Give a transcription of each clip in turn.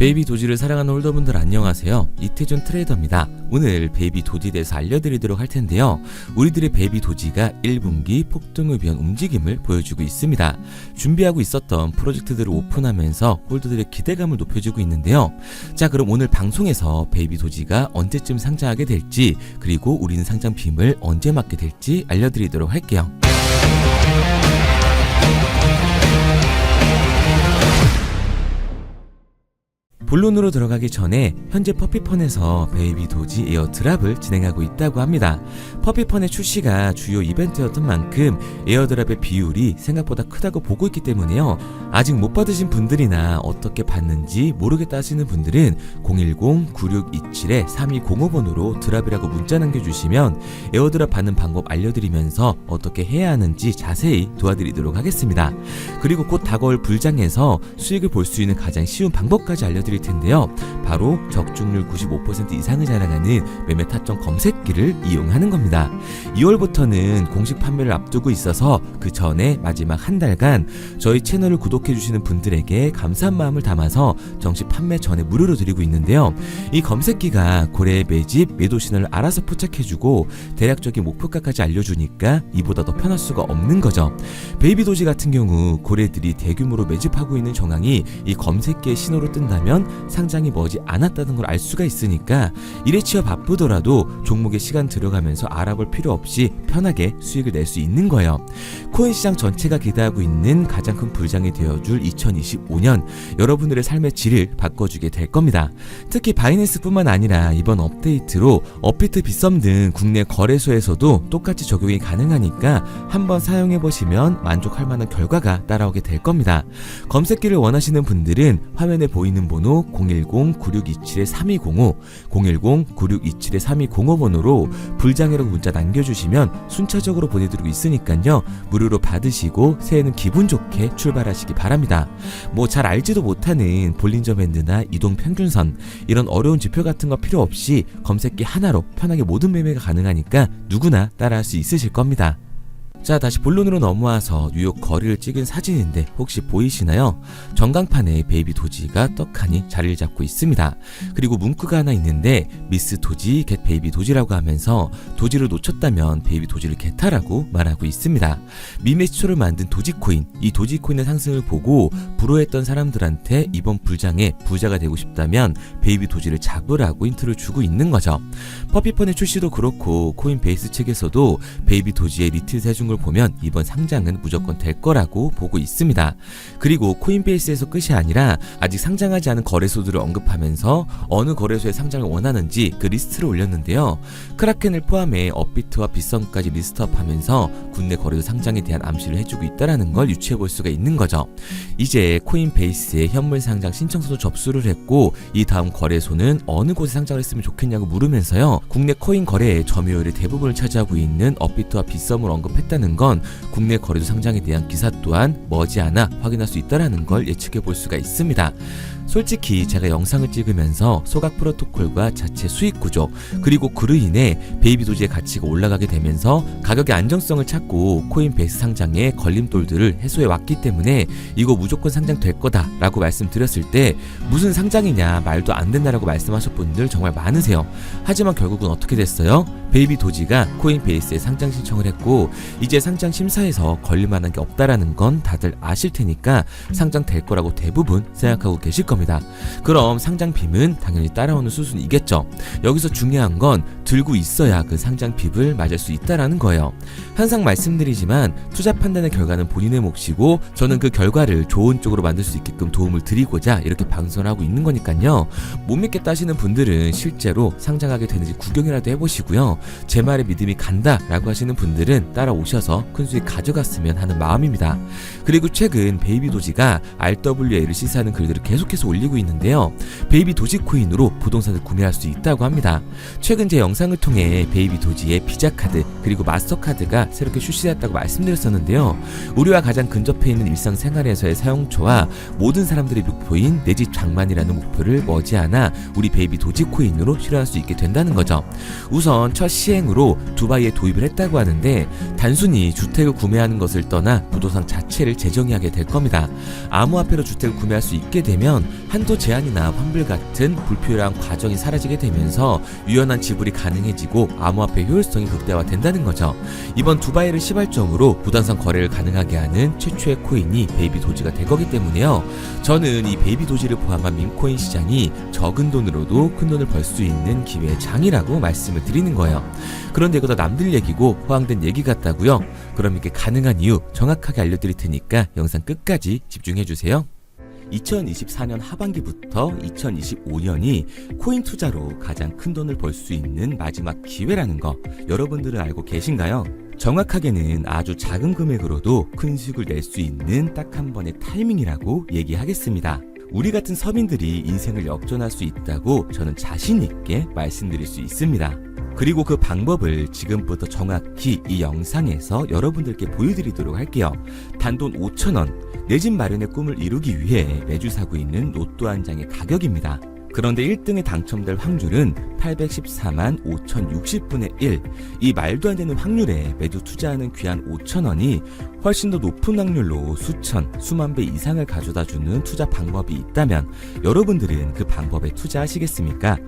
베이비 도지를 사랑하는 홀더분들 안녕하세요. 이태준 트레이더입니다. 오늘 베이비 도지에 대해서 알려드리도록 할 텐데요. 우리들의 베이비 도지가 1분기 폭등을 위한 움직임을 보여주고 있습니다. 준비하고 있었던 프로젝트들을 오픈하면서 홀더들의 기대감을 높여주고 있는데요. 자, 그럼 오늘 방송에서 베이비 도지가 언제쯤 상장하게 될지, 그리고 우리는 상장 빔을 언제 맞게 될지 알려드리도록 할게요. 본론으로 들어가기 전에 현재 퍼피펀에서 베이비 도지 에어드랍을 진행하고 있다고 합니다. 퍼피펀의 출시가 주요 이벤트였던 만큼 에어드랍의 비율이 생각보다 크다고 보고 있기 때문에요. 아직 못 받으신 분들이나 어떻게 받는지 모르겠다 하시는 분들은 010-9627-3205번으로 드랍이라고 문자 남겨주시면 에어드랍 받는 방법 알려드리면서 어떻게 해야 하는지 자세히 도와드리도록 하겠습니다. 그리고 곧 다가올 불장에서 수익을 볼 수 있는 가장 쉬운 방법까지 알려드릴 텐데요. 바로 적중률 95% 이상을 자랑하는 매매 타점 검색기를 이용하는 겁니다. 2월부터는 공식 판매를 앞두고 있어서 그 전에 마지막 한 달간 저희 채널을 구독해주시는 분들에게 감사한 마음을 담아서 정식 판매 전에 무료로 드리고 있는데요. 이 검색기가 고래의 매집, 매도 신호를 알아서 포착해주고 대략적인 목표가까지 알려주니까 이보다 더 편할 수가 없는 거죠. 베이비 도지 같은 경우 고래들이 대규모로 매집하고 있는 정황이 이 검색기의 신호로 뜬다면 상장이 머지 않았다는 걸 알 수가 있으니까 일에 치여 바쁘더라도 종목에 시간 들어가면서 알아볼 필요 없이 편하게 수익을 낼 수 있는 거예요. 코인 시장 전체가 기대하고 있는 가장 큰 불장이 되어줄 2025년, 여러분들의 삶의 질을 바꿔주게 될 겁니다. 특히 바이낸스뿐만 아니라 이번 업데이트로 업비트, 빗썸 등 국내 거래소에서도 똑같이 적용이 가능하니까 한번 사용해보시면 만족할 만한 결과가 따라오게 될 겁니다. 검색기를 원하시는 분들은 화면에 보이는 번호 010-9627-3205, 010-9627-3205번으로 불장이라고 문자 남겨주시면 순차적으로 보내드리고 있으니까요. 무료로 받으시고 새해는 기분 좋게 출발하시기 바랍니다. 뭐 잘 알지도 못하는 볼린저 밴드나 이동 평균선, 이런 어려운 지표 같은 거 필요 없이 검색기 하나로 편하게 모든 매매가 가능하니까 누구나 따라할 수 있으실 겁니다. 자, 다시 본론으로 넘어와서 뉴욕 거리를 찍은 사진인데 혹시 보이시나요? 전광판에 베이비 도지가 떡하니 자리를 잡고 있습니다. 그리고 문구가 하나 있는데 미스 도지 겟 베이비 도지라고 하면서 도지를 놓쳤다면 베이비 도지를 겟하라고 말하고 있습니다. 밈의 시초를 만든 도지코인, 이 도지코인의 상승을 보고 불호했던 사람들한테 이번 불장에 부자가 되고 싶다면 베이비 도지를 잡으라고 힌트를 주고 있는 거죠. 퍼피펀의 출시도 그렇고 코인베이스 측에서도 베이비 도지의 리틀 세중을 보면 이번 상장은 무조건 될 거라고 보고 있습니다. 그리고 코인베이스에서 끝이 아니라 아직 상장하지 않은 거래소들을 언급하면서 어느 거래소에 상장을 원하는지 그 리스트를 올렸는데요. 크라켄을 포함해 업비트와 빗썸까지 리스트업하면서 국내 거래소 상장에 대한 암시를 해주고 있다는 걸 유추해 볼 수가 있는 거죠. 이제 코인베이스에 현물 상장 신청서도 접수를 했고 이 다음 거래소는 어느 곳에 상장을 했으면 좋겠냐고 물으면서요. 국내 코인 거래의 점유율의 대부분을 차지하고 있는 업비트와 빗썸을 언급했다는 건 국내 거래소 상장에 대한 기사 또한 머지않아 확인할 수 있다는 걸 예측해 볼 수가 있습니다. 솔직히 제가 영상을 찍으면서 소각 프로토콜과 자체 수익 구조, 그리고 그로 인해 베이비 도지의 가치가 올라가게 되면서 가격의 안정성을 찾고 코인베이스 상장에 걸림돌들을 해소해 왔기 때문에 이거 무조건 상장될 거다 라고 말씀드렸을 때 무슨 상장이냐, 말도 안 된다라고 말씀하셨던 분들 정말 많으세요. 하지만 결국은 어떻게 됐어요? 베이비 도지가 코인베이스에 상장 신청을 했고 이제 상장 심사에서 걸릴만한 게 없다라는 건 다들 아실 테니까 상장될 거라고 대부분 생각하고 계실 겁니다. 그럼 상장 빔은 당연히 따라오는 수순이겠죠. 여기서 중요한 건 들고 있어야 그 상장 빔을 맞을 수 있다라는 거예요. 항상 말씀드리지만 투자 판단의 결과는 본인의 몫이고 저는 그 결과를 좋은 쪽으로 만들 수 있게끔 도움을 드리고자 이렇게 방송을 하고 있는 거니까요. 못 믿겠다 하시는 분들은 실제로 상장하게 되는지 구경이라도 해보시고요. 제 말에 믿음이 간다 라고 하시는 분들은 따라오셔서 큰 수익 가져갔으면 하는 마음입니다. 그리고 최근 베이비 도지가 RWA를 시사하는 글들을 계속해서 올리고 있는데요. 베이비 도지 코인으로 부동산을 구매할 수 있다고 합니다. 최근 제 영상 영상을 통해 베이비 도지의 비자카드 그리고 마스터카드가 새롭게 출시되었다고 말씀드렸었는데요. 우리와 가장 근접해 있는 일상생활에서의 사용처와 모든 사람들의 목표인 내 집 장만이라는 목표를 머지않아 우리 베이비 도지코인으로 실현할 수 있게 된다는 거죠. 우선 첫 시행으로 두바이에 도입을 했다고 하는데 단순히 주택을 구매하는 것을 떠나 부동산 자체를 재정의하게 될 겁니다. 암호화폐로 주택을 구매할 수 있게 되면 한도 제한이나 환불 같은 불필요한 과정이 사라지게 되면서 유연한 지불이 가능해지고 암호화폐 효율성이 극대화된다는 거죠. 이번 두바이를 시발점으로 부동산 거래를 가능하게 하는 최초의 코인이 베이비 도지가 될 거기 때문에요. 저는 이 베이비 도지를 포함한 밈코인 시장이 적은 돈으로도 큰 돈을 벌 수 있는 기회의 장이라고 말씀을 드리는 거예요. 그런데 이거 다 남들 얘기고 허황된 얘기 같다고요? 그럼 이게 가능한 이유 정확하게 알려드릴 테니까 영상 끝까지 집중해주세요. 2024년 하반기부터 2025년이 코인 투자로 가장 큰 돈을 벌 수 있는 마지막 기회라는 거 여러분들은 알고 계신가요? 정확하게는 아주 작은 금액으로도 큰 수익을 낼 수 있는 딱 한 번의 타이밍이라고 얘기하겠습니다. 우리 같은 서민들이 인생을 역전할 수 있다고 저는 자신 있게 말씀드릴 수 있습니다. 그리고 그 방법을 지금부터 정확히 이 영상에서 여러분들께 보여드리도록 할게요. 단돈 5,000원, 내 집 마련의 꿈을 이루기 위해 매주 사고 있는 로또 한 장의 가격입니다. 그런데 1등에 당첨될 확률은 814만 5060분의 1. 이 말도 안 되는 확률에 매주 투자하는 귀한 5,000원이 훨씬 더 높은 확률로 수천, 수만 배 이상을 가져다 주는 투자 방법이 있다면 여러분들은 그 방법에 투자하시겠습니까?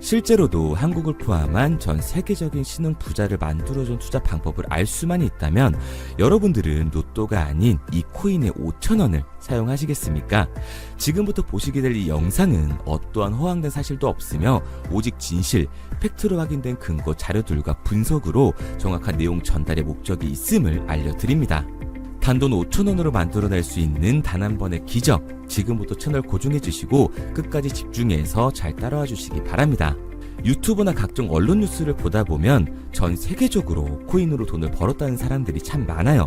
실제로도 한국을 포함한 전 세계적인 신흥 부자를 만들어준 투자 방법을 알 수만 있다면 여러분들은 로또가 아닌 이 코인의 5,000원을 사용하시겠습니까? 지금부터 보시게 될 이 영상은 어떠한 허황된 사실도 없으며 오직 진실, 팩트로 확인된 근거 자료들과 분석으로 정확한 내용 전달의 목적이 있음을 알려드립니다. 단돈 5,000원으로 만들어낼 수 있는 단 한 번의 기적, 지금부터 채널 고정해 주시고 끝까지 집중해서 잘 따라와 주시기 바랍니다. 유튜브나 각종 언론 뉴스를 보다 보면 전 세계적으로 코인으로 돈을 벌었다는 사람들이 참 많아요.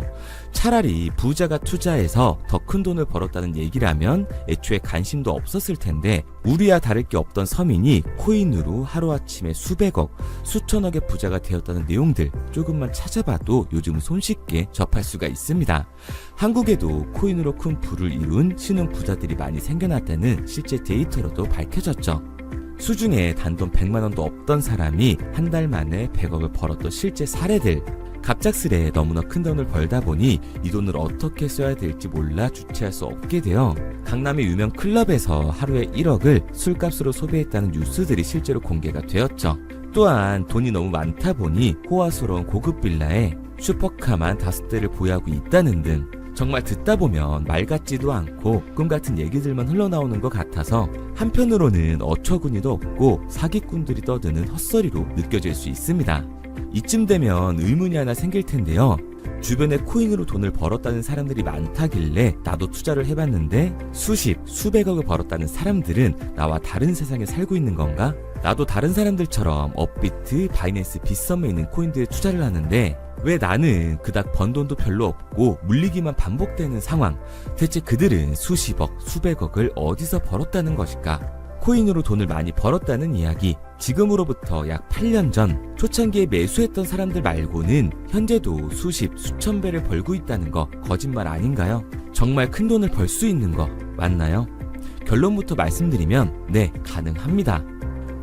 차라리 부자가 투자해서 더 큰 돈을 벌었다는 얘기라면 애초에 관심도 없었을 텐데 우리와 다를 게 없던 서민이 코인으로 하루아침에 수백억, 수천억의 부자가 되었다는 내용들 조금만 찾아봐도 요즘 손쉽게 접할 수가 있습니다. 한국에도 코인으로 큰 부를 이룬 신흥 부자들이 많이 생겨났다는 실제 데이터로도 밝혀졌죠. 수중에 단돈 100만원도 없던 사람이 한 달 만에 100억을 벌었던 실제 사례들. 갑작스레 너무나 큰 돈을 벌다 보니 이 돈을 어떻게 써야 될지 몰라 주체할 수 없게 되어 강남의 유명 클럽에서 하루에 1억을 술값으로 소비했다는 뉴스들이 실제로 공개가 되었죠. 또한 돈이 너무 많다 보니 호화스러운 고급 빌라에 슈퍼카만 5대를 보유하고 있다는 등 정말 듣다 보면 말 같지도 않고 꿈 같은 얘기들만 흘러나오는 것 같아서 한편으로는 어처구니도 없고 사기꾼들이 떠드는 헛소리로 느껴질 수 있습니다. 이쯤 되면 의문이 하나 생길 텐데요. 주변에 코인으로 돈을 벌었다는 사람들이 많다길래 나도 투자를 해봤는데 수십, 수백억을 벌었다는 사람들은 나와 다른 세상에 살고 있는 건가? 나도 다른 사람들처럼 업비트, 바이낸스, 빗썸에 있는 코인들에 투자를 하는데 왜 나는 그닥 번 돈도 별로 없고 물리기만 반복되는 상황? 대체 그들은 수십억, 수백억을 어디서 벌었다는 것일까? 코인으로 돈을 많이 벌었다는 이야기, 지금으로부터 약 8년 전 초창기에 매수했던 사람들 말고는 현재도 수십, 수천 배를 벌고 있다는 거 거짓말 아닌가요? 정말 큰 돈을 벌 수 있는 거 맞나요? 결론부터 말씀드리면 네, 가능합니다.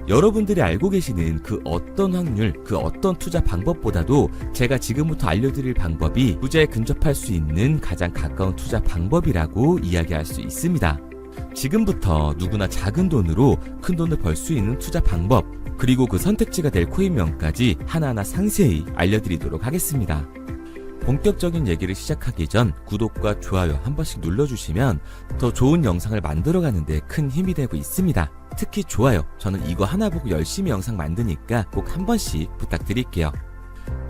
여러분들이 알고 계시는 그 어떤 확률, 그 어떤 투자 방법보다도 제가 지금부터 알려드릴 방법이 부자에 근접할 수 있는 가장 가까운 투자 방법이라고 이야기할 수 있습니다. 지금부터 누구나 작은 돈으로 큰 돈을 벌 수 있는 투자 방법, 그리고 그 선택지가 될 코인명까지 하나하나 상세히 알려드리도록 하겠습니다. 본격적인 얘기를 시작하기 전 구독과 좋아요 한 번씩 눌러주시면 더 좋은 영상을 만들어가는 데 큰 힘이 되고 있습니다. 특히 좋아요, 저는 이거 하나 보고 열심히 영상 만드니까 꼭 한 번씩 부탁드릴게요.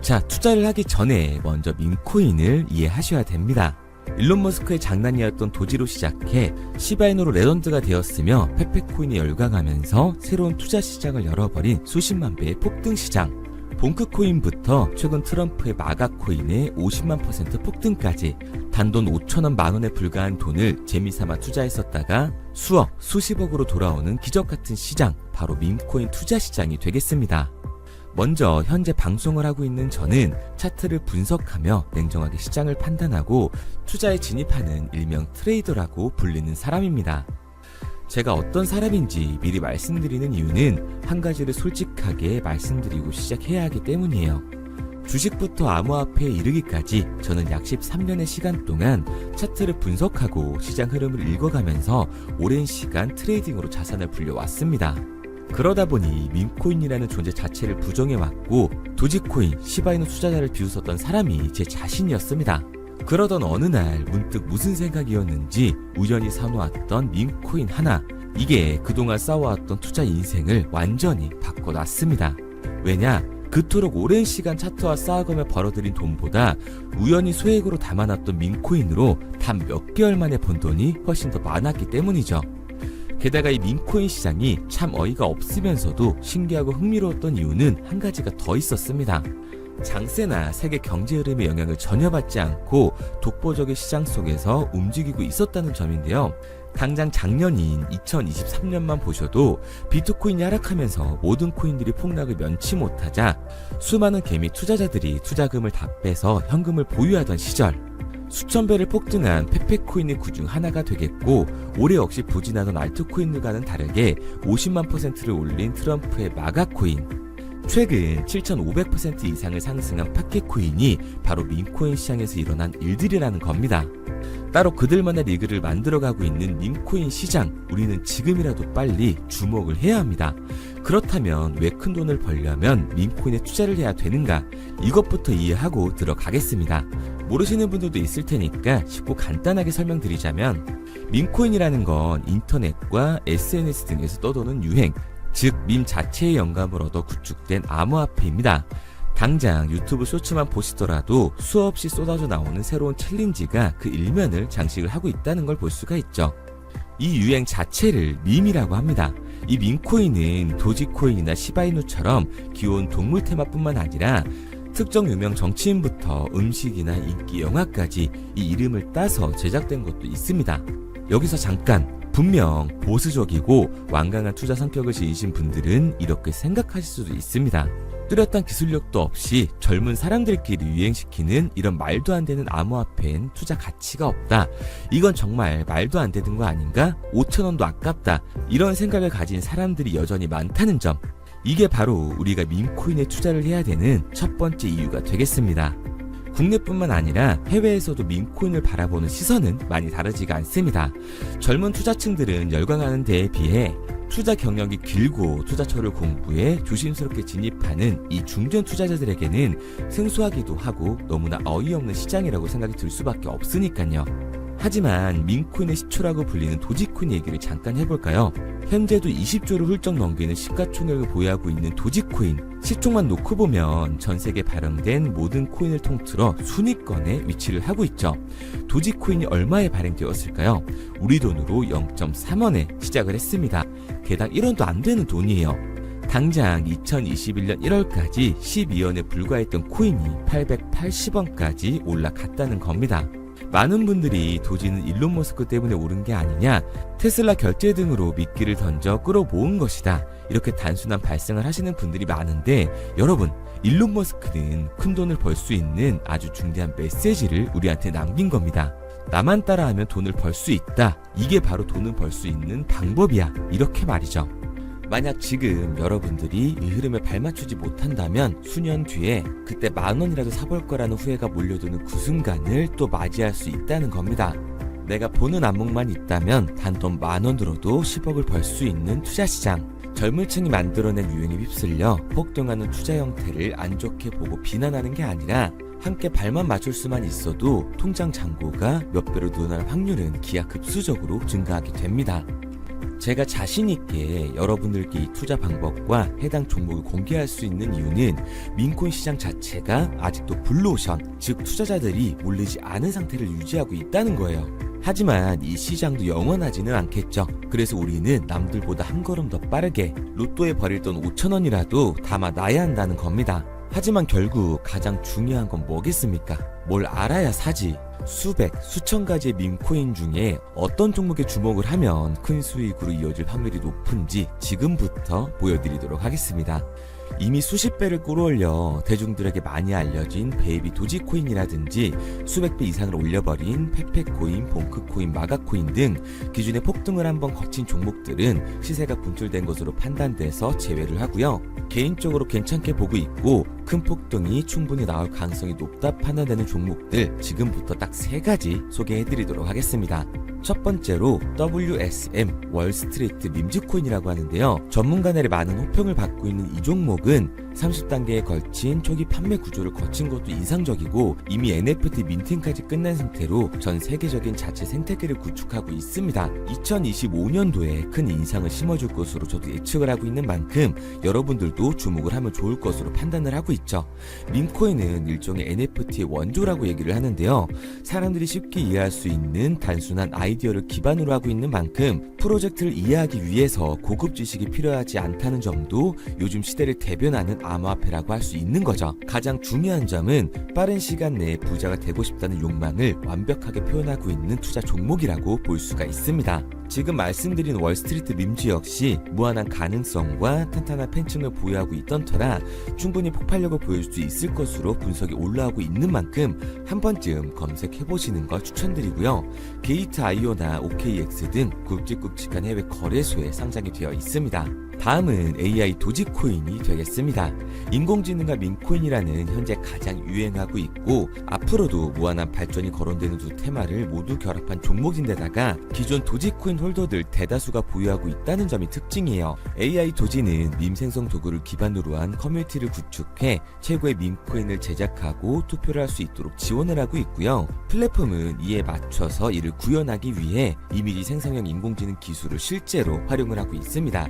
자, 투자를 하기 전에 먼저 밈코인을 이해하셔야 됩니다. 일론 머스크의 장난이었던 도지로 시작해 시바이누로 레전드가 되었으며 페페코인이 열광하면서 새로운 투자 시장을 열어버린 수십만 배의 폭등 시장. 봉크코인부터 최근 트럼프의 마가코인의 50만% 폭등까지 단돈 5천원 만원에 불과한 돈을 재미삼아 투자했었다가 수억, 수십억으로 돌아오는 기적같은 시장, 바로 밈코인 투자 시장이 되겠습니다. 먼저 현재 방송을 하고 있는 저는 차트를 분석하며 냉정하게 시장을 판단하고 투자에 진입하는 일명 트레이더라고 불리는 사람입니다. 제가 어떤 사람인지 미리 말씀드리는 이유는 한 가지를 솔직하게 말씀드리고 시작해야 하기 때문이에요. 주식부터 암호화폐에 이르기까지 저는 약 13년의 시간 동안 차트를 분석하고 시장 흐름을 읽어가면서 오랜 시간 트레이딩으로 자산을 불려왔습니다. 그러다 보니 밈코인이라는 존재 자체를 부정해왔고 도지코인, 시바이누 투자자를 비웃었던 사람이 제 자신이었습니다. 그러던 어느 날 문득 무슨 생각이었는지 우연히 사놓았던 밈코인 하나, 이게 그동안 쌓아왔던 투자 인생을 완전히 바꿔놨습니다. 왜냐? 그토록 오랜 시간 차트와 쌓아가며 벌어들인 돈보다 우연히 소액으로 담아놨던 밈코인으로 단 몇 개월 만에 번 돈이 훨씬 더 많았기 때문이죠. 게다가 이 밈코인 시장이 참 어이가 없으면서도 신기하고 흥미로웠던 이유는 한 가지가 더 있었습니다. 장세나 세계 경제 흐름의 영향을 전혀 받지 않고 독보적인 시장 속에서 움직이고 있었다는 점인데요. 당장 작년인 2023년만 보셔도 비트코인이 하락하면서 모든 코인들이 폭락을 면치 못하자 수많은 개미 투자자들이 투자금을 다 빼서 현금을 보유하던 시절, 수천 배를 폭등한 페페코인이 그중 하나가 되겠고, 올해 역시 부진하던 알트코인들과는 다르게 50만 %를 올린 트럼프의 마가코인, 최근 7,500% 이상을 상승한 파케코인이 바로 밈코인 시장에서 일어난 일들이라는 겁니다. 따로 그들만의 리그를 만들어가고 있는 밈코인 시장, 우리는 지금이라도 빨리 주목을 해야 합니다. 그렇다면 왜 큰 돈을 벌려면 밈코인에 투자를 해야 되는가? 이것부터 이해하고 들어가겠습니다. 모르시는 분들도 있을 테니까 쉽고 간단하게 설명드리자면, 밈코인이라는 건 인터넷과 SNS 등에서 떠도는 유행, 즉 밈 자체의 영감을 얻어 구축된 암호화폐입니다. 당장 유튜브 쇼츠만 보시더라도 수없이 쏟아져 나오는 새로운 챌린지가 그 일면을 장식을 하고 있다는 걸 볼 수가 있죠. 이 유행 자체를 밈이라고 합니다. 이 밈코인은 도지코인이나 시바이누처럼 귀여운 동물 테마뿐만 아니라 특정 유명 정치인부터 음식이나 인기 영화까지 이 이름을 따서 제작된 것도 있습니다. 여기서 잠깐, 분명 보수적이고 완강한 투자 성격을 지니신 분들은 이렇게 생각하실 수도 있습니다. 뚜렷한 기술력도 없이 젊은 사람들끼리 유행시키는 이런 말도 안 되는 암호화폐엔 투자 가치가 없다. 이건 정말 말도 안 되는 거 아닌가? 5,000원도 아깝다. 이런 생각을 가진 사람들이 여전히 많다는 점. 이게 바로 우리가 밈코인에 투자를 해야 되는 첫 번째 이유가 되겠습니다. 국내뿐만 아니라 해외에서도 밈코인을 바라보는 시선은 많이 다르지가 않습니다. 젊은 투자층들은 열광하는 데에 비해 투자 경력이 길고 투자처를 공부해 조심스럽게 진입하는 이 중견 투자자들에게는 생소하기도 하고 너무나 어이없는 시장이라고 생각이 들 수밖에 없으니까요. 하지만 밈코인의 시초라고 불리는 도지코인 얘기를 잠깐 해볼까요? 현재도 20조를 훌쩍 넘기는 시가총액을 보유하고 있는 도지코인, 시총만 놓고 보면 전 세계에 발행된 모든 코인을 통틀어 순위권에 위치를 하고 있죠. 도지코인이 얼마에 발행되었을까요? 우리 돈으로 0.3원에 시작을 했습니다. 개당 1원도 안 되는 돈이에요. 당장 2021년 1월까지 12원에 불과했던 코인이 880원까지 올라갔다는 겁니다. 많은 분들이 도지는 일론 머스크 때문에 오른 게 아니냐, 테슬라 결제 등으로 미끼를 던져 끌어모은 것이다, 이렇게 단순한 발생을 하시는 분들이 많은데, 여러분, 일론 머스크는 큰 돈을 벌 수 있는 아주 중대한 메시지를 우리한테 남긴 겁니다. 나만 따라하면 돈을 벌 수 있다. 이게 바로 돈을 벌 수 있는 방법이야. 이렇게 말이죠. 만약 지금 여러분들이 이 흐름에 발맞추지 못한다면 수년 뒤에 그때 10,000원이라도 사볼 거라는 후회가 몰려드는 그 순간을 또 맞이할 수 있다는 겁니다. 내가 보는 안목만 있다면 단돈 10,000원 들어도 10억을 벌 수 있는 투자시장. 젊은 층이 만들어낸 유행에 휩쓸려 폭등하는 투자 형태를 안 좋게 보고 비난하는 게 아니라 함께 발만 맞출 수만 있어도 통장 잔고가 몇 배로 늘어날 확률은 기하급수적으로 증가하게 됩니다. 제가 자신있게 여러분들께 이 투자 방법과 해당 종목을 공개할 수 있는 이유는 밈코인 시장 자체가 아직도 블루오션, 즉 투자자들이 몰리지 않은 상태를 유지하고 있다는 거예요. 하지만 이 시장도 영원하지는 않겠죠. 그래서 우리는 남들보다 한 걸음 더 빠르게 로또에 버릴 돈 5,000원이라도 담아놔야 한다는 겁니다. 하지만 결국 가장 중요한 건 뭐겠습니까? 뭘 알아야 사지. 수백, 수천 가지의 밈코인 중에 어떤 종목에 주목을 하면 큰 수익으로 이어질 확률이 높은지 지금부터 보여드리도록 하겠습니다. 이미 수십 배를 끌어올려 대중들에게 많이 알려진 베이비 도지코인이라든지 수백 배 이상을 올려버린 페페코인, 봉크코인, 마가코인 등 기존의 폭등을 한번 거친 종목들은 시세가 분출된 것으로 판단돼서 제외를 하고요. 개인적으로 괜찮게 보고 있고 큰 폭등이 충분히 나올 가능성이 높다 판단되는 종목들 지금부터 딱 3가지 소개해드리도록 하겠습니다. 첫 번째로 WSM 월스트리트 밈즈코인이라고 하는데요. 전문가들의 많은 호평을 받고 있는 이 종목은 30단계에 걸친 초기 판매 구조를 거친 것도 인상적이고 이미 NFT 민팅까지 끝난 상태로 전 세계적인 자체 생태계를 구축하고 있습니다. 2025년도에 큰 인상을 심어줄 것으로 저도 예측을 하고 있는 만큼 여러분들도 주목을 하면 좋을 것으로 판단을 하고 있죠. 밈코인은 일종의 NFT의 원조라고 얘기를 하는데요. 사람들이 쉽게 이해할 수 있는 단순한 아이디어를 기반으로 하고 있는 만큼 프로젝트를 이해하기 위해서 고급 지식이 필요하지 않다는 점도 요즘 시대를 대변하는 암호화폐라고 할 수 있는 거죠. 가장 중요한 점은 빠른 시간 내에 부자가 되고 싶다는 욕망을 완벽하게 표현하고 있는 투자 종목이라고 볼 수가 있습니다. 지금 말씀드린 월스트리트 밈즈 역시 무한한 가능성과 탄탄한 팬층을 보유하고 있던 터라 충분히 폭발력을 보여줄 수 있을 것으로 분석이 올라오고 있는 만큼 한 번쯤 검색해보시는 걸 추천드리고요. 게이트.io나 OKX 등 굵직굵직한 해외 거래소에 상장이 되어 있습니다. 다음은 AI 도지코인이 되겠습니다. 인공지능과 밈코인이라는 현재 가장 유행하고 있고 앞으로도 무한한 발전이 거론되는 두 테마를 모두 결합한 종목인데다가 기존 도지코인 홀더들 대다수가 보유하고 있다는 점이 특징이에요. AI 도지는 밈 생성 도구를 기반으로 한 커뮤니티를 구축해 최고의 밈코인을 제작하고 투표를 할 수 있도록 지원을 하고 있고요. 플랫폼은 이에 맞춰서 이를 구현하기 위해 이미지 생성형 인공지능 기술을 실제로 활용을 하고 있습니다.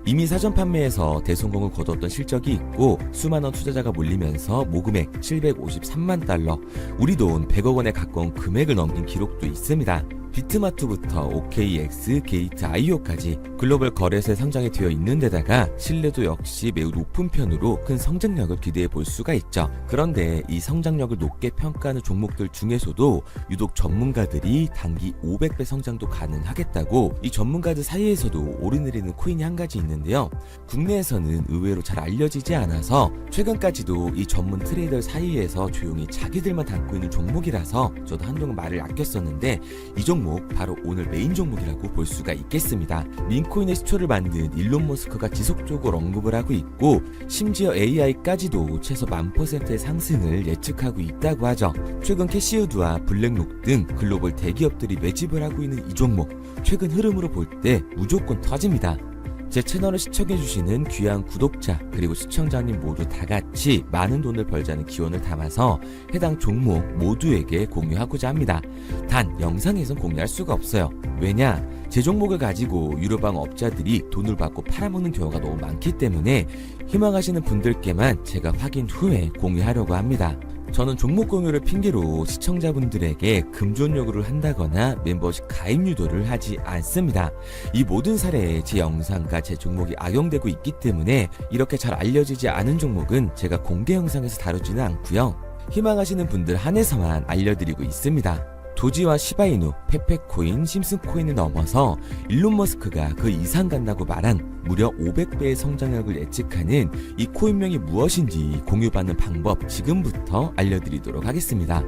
이미 사전 판매에서 대성공을 거뒀던 실적이 있고 수만원 투자자가 몰리면서 모금액 753만 달러, 우리 돈 100억 원에 가까운 금액을 넘긴 기록도 있습니다. 비트마트부터 OKX, 게이트.io까지 글로벌 거래소에 상장이 되어 있는 데다가 신뢰도 역시 매우 높은 편으로 큰 성장력을 기대해 볼 수가 있죠. 그런데 이 성장력을 높게 평가하는 종목들 중에서도 유독 전문가들이 단기 500배 성장도 가능하겠다고 이 전문가들 사이에서도 오르내리는 코인이 한 가지 있는데요. 국내에서는 의외로 잘 알려지지 않아서 최근까지도 이 전문 트레이더 사이에서 조용히 자기들만 담고 있는 종목이라서 저도 한동안 말을 아꼈었는데 이 종목 바로 오늘 메인 종목이라고 볼 수가 있겠습니다. 밈코인의 시초를 만든 일론 머스크가 지속적으로 언급을 하고 있고 심지어 AI까지도 최소 1000%의 상승을 예측하고 있다고 하죠. 최근 캐시우드와 블랙록 등 글로벌 대기업들이 매집을 하고 있는 이 종목 최근 흐름으로 볼 때 무조건 터집니다. 제 채널을 시청해주시는 귀한 구독자 그리고 시청자님 모두 다같이 많은 돈을 벌자는 기원을 담아서 해당 종목 모두에게 공유하고자 합니다. 단 영상에선 공유할 수가 없어요. 왜냐? 제 종목을 가지고 유료방 업자들이 돈을 받고 팔아먹는 경우가 너무 많기 때문에 희망하시는 분들께만 제가 확인 후에 공유하려고 합니다. 저는 종목 공유를 핑계로 시청자분들에게 금전 요구를 한다거나 멤버십 가입 유도를 하지 않습니다. 이 모든 사례에 제 영상과 제 종목이 악용되고 있기 때문에 이렇게 잘 알려지지 않은 종목은 제가 공개 영상에서 다루지는 않고요. 희망하시는 분들 한해서만 알려드리고 있습니다. 도지와 시바이누, 페페코인, 심슨코인을 넘어서 일론 머스크가 그 이상 간다고 말한 무려 500배의 성장력을 예측하는 이 코인명이 무엇인지 공유받는 방법 지금부터 알려드리도록 하겠습니다.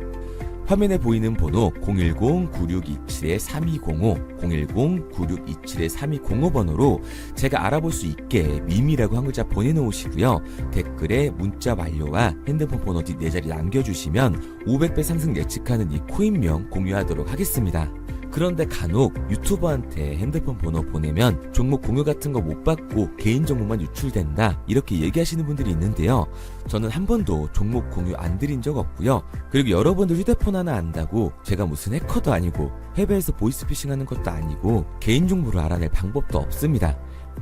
화면에 보이는 번호 010-9627-3205, 010-9627-3205번호로 제가 알아볼 수 있게 밈이라고 한 글자 보내놓으시고요. 댓글에 문자 완료와 핸드폰 번호 뒤 4자리 남겨주시면 500배 상승 예측하는 이 코인명 공유하도록 하겠습니다. 그런데 간혹 유튜버한테 핸드폰 번호 보내면 종목 공유 같은 거 못 받고 개인정보만 유출된다 이렇게 얘기하시는 분들이 있는데요. 저는 한 번도 종목 공유 안 드린 적 없고요. 그리고 여러분들 휴대폰 하나 안다고 제가 무슨 해커도 아니고 해외에서 보이스피싱 하는 것도 아니고 개인정보를 알아낼 방법도 없습니다.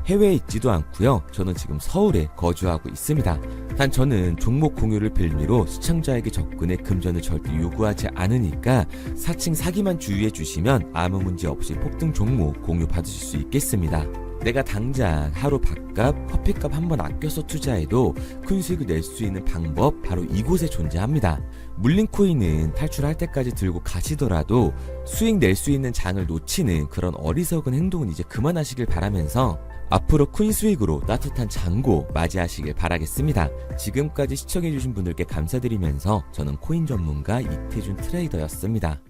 해외에 있지도 않고요. 저는 지금 서울에 거주하고 있습니다. 단 저는 종목 공유를 빌미로 시청자에게 접근의 금전을 절대 요구하지 않으니까 사칭 사기만 주의해 주시면 아무 문제 없이 폭등 종목 공유 받으실 수 있겠습니다. 내가 당장 하루 밥값, 커피값 한번 아껴서 투자해도 큰 수익을 낼 수 있는 방법 바로 이곳에 존재합니다. 물린 코인은 탈출할 때까지 들고 가시더라도 수익 낼 수 있는 장을 놓치는 그런 어리석은 행동은 이제 그만하시길 바라면서 앞으로 큰 수익으로 따뜻한 잔고 맞이하시길 바라겠습니다. 지금까지 시청해주신 분들께 감사드리면서 저는 코인 전문가 이태준 트레이더였습니다.